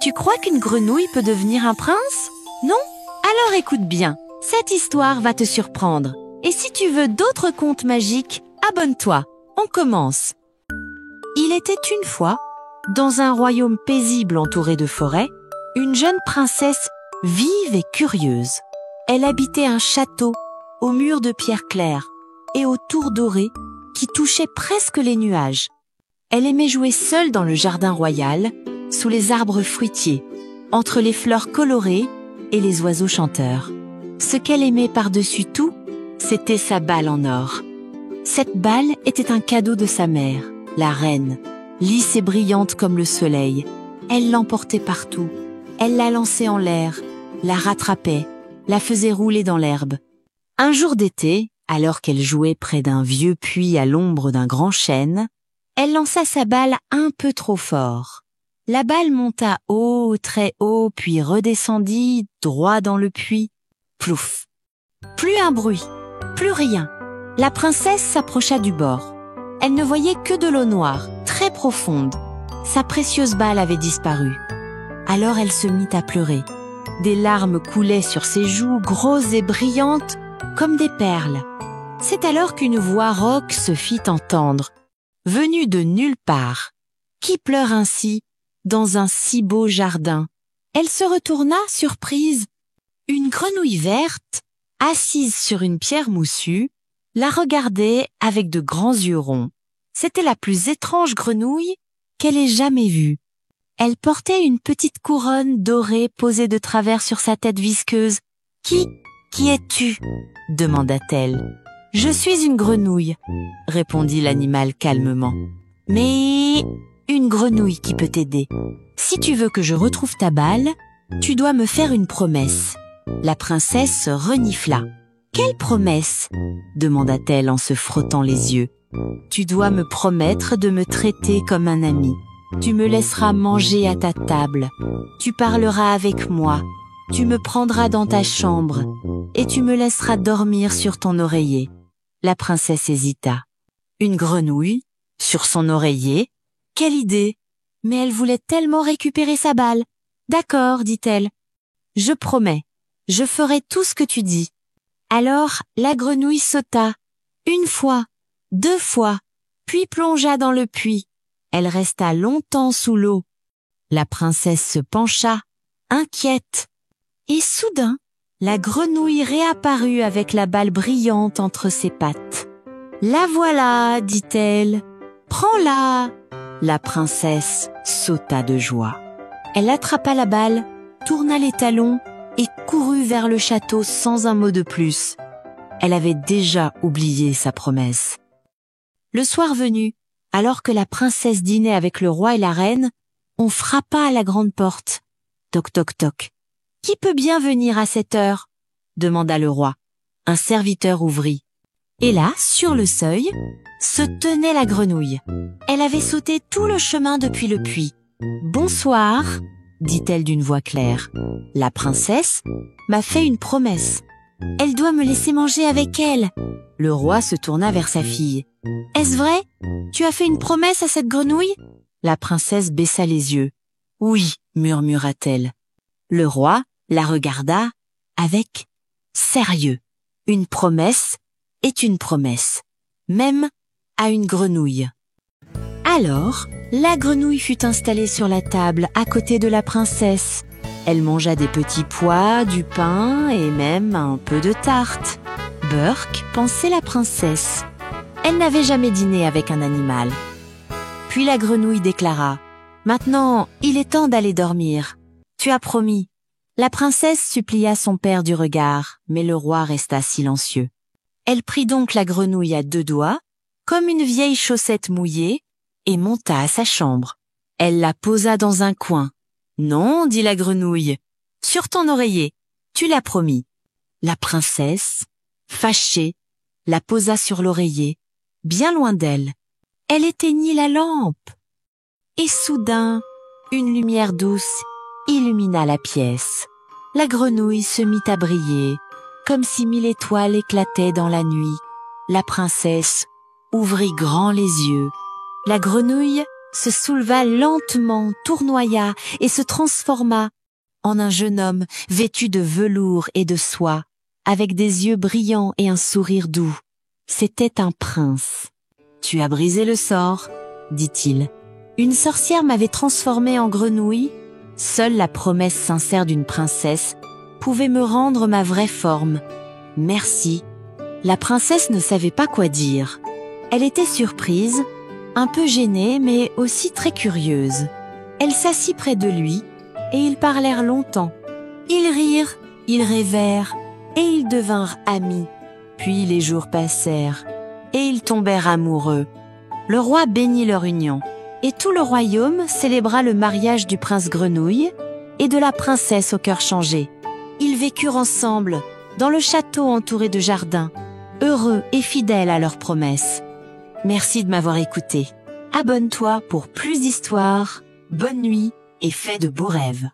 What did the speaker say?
Tu crois qu'une grenouille peut devenir un prince? Non? Alors écoute bien, cette histoire va te surprendre. Et si tu veux d'autres contes magiques, abonne-toi. On commence. Il était une fois, dans un royaume paisible entouré de forêts, une jeune princesse vive et curieuse. Elle habitait un château aux murs de pierre claire et aux tours dorées qui touchaient presque les nuages. Elle aimait jouer seule dans le jardin royal, sous les arbres fruitiers, entre les fleurs colorées et les oiseaux chanteurs. Ce qu'elle aimait par-dessus tout, c'était sa balle en or. Cette balle était un cadeau de sa mère, la reine, lisse et brillante comme le soleil. Elle l'emportait partout. Elle la lançait en l'air, la rattrapait, la faisait rouler dans l'herbe. Un jour d'été, alors qu'elle jouait près d'un vieux puits à l'ombre d'un grand chêne, elle lança sa balle un peu trop fort. La balle monta haut, très haut, puis redescendit droit dans le puits. Plouf! Plus un bruit, plus rien. La princesse s'approcha du bord. Elle ne voyait que de l'eau noire, très profonde. Sa précieuse balle avait disparu. Alors elle se mit à pleurer. Des larmes coulaient sur ses joues, grosses et brillantes, comme des perles. C'est alors qu'une voix rauque se fit entendre, venue de nulle part. Qui pleure ainsi, dans un si beau jardin? Elle se retourna, surprise. Une grenouille verte, assise sur une pierre moussue, la regardait avec de grands yeux ronds. C'était la plus étrange grenouille qu'elle ait jamais vue. Elle portait une petite couronne dorée posée de travers sur sa tête visqueuse. « Qui es-tu » demanda-t-elle. « Je suis une grenouille » répondit l'animal calmement. « Mais une grenouille qui peut t'aider. Si tu veux que je retrouve ta balle, tu dois me faire une promesse. » La princesse renifla. « Quelle promesse » demanda-t-elle en se frottant les yeux. « Tu dois me promettre de me traiter comme un ami. Tu me laisseras manger à ta table. Tu parleras avec moi. Tu me prendras dans ta chambre. Et tu me laisseras dormir sur ton oreiller. » La princesse hésita. Une grenouille sur son oreiller? Quelle idée! Mais elle voulait tellement récupérer sa balle. « D'accord, dit-elle. Je promets. Je ferai tout ce que tu dis. » Alors la grenouille sauta, une fois, 2 fois, puis plongea dans le puits. Elle resta longtemps sous l'eau. La princesse se pencha, inquiète. Et soudain, la grenouille réapparut avec la balle brillante entre ses pattes. « La voilà, dit-elle. Prends-la !» La princesse sauta de joie. Elle attrapa la balle, tourna les talons et courut vers le château sans un mot de plus. Elle avait déjà oublié sa promesse. Le soir venu, alors que la princesse dînait avec le roi et la reine, on frappa à la grande porte. Toc toc toc. « Qui peut bien venir à cette heure ?» demanda le roi. Un serviteur ouvrit. Et là, sur le seuil, se tenait la grenouille. Elle avait sauté tout le chemin depuis le puits. « Bonsoir », dit-elle d'une voix claire. « La princesse m'a fait une promesse. Elle doit me laisser manger avec elle. » Le roi se tourna vers sa fille. « Est-ce vrai? Tu as fait une promesse à cette grenouille ?» La princesse baissa les yeux. « Oui », murmura-t-elle. Le roi la regarda avec sérieux. Une promesse est une promesse, même à une grenouille. Alors, la grenouille fut installée sur la table à côté de la princesse. Elle mangea des petits pois, du pain et même un peu de tarte. Burk, pensait la princesse. Elle n'avait jamais dîné avec un animal. Puis la grenouille déclara « Maintenant, il est temps d'aller dormir. Tu as promis. » La princesse supplia son père du regard, mais le roi resta silencieux. Elle prit donc la grenouille à 2 doigts, comme une vieille chaussette mouillée, et monta à sa chambre. Elle la posa dans un coin. « Non, dit la grenouille, sur ton oreiller, tu l'as promis. » La princesse, fâchée, la posa sur l'oreiller, bien loin d'elle. Elle éteignit la lampe. Et soudain, une lumière douce illumina la pièce. La grenouille se mit à briller, comme si 1000 étoiles éclataient dans la nuit. La princesse ouvrit grand les yeux. La grenouille se souleva lentement, tournoya et se transforma en un jeune homme vêtu de velours et de soie, avec des yeux brillants et un sourire doux. C'était un prince. « Tu as brisé le sort, » dit-il. « Une sorcière m'avait transformé en grenouille. Seule la promesse sincère d'une princesse pouvait me rendre ma vraie forme. Merci. » La princesse ne savait pas quoi dire. Elle était surprise, un peu gênée, mais aussi très curieuse. Elle s'assit près de lui, et ils parlèrent longtemps. Ils rirent, ils rêvèrent, et ils devinrent amis. Puis les jours passèrent, et ils tombèrent amoureux. Le roi bénit leur union, et tout le royaume célébra le mariage du prince Grenouille et de la princesse au cœur changé. Ils vécurent ensemble, dans le château entouré de jardins, heureux et fidèles à leurs promesses. Merci de m'avoir écouté. Abonne-toi pour plus d'histoires. Bonne nuit et fais de beaux rêves.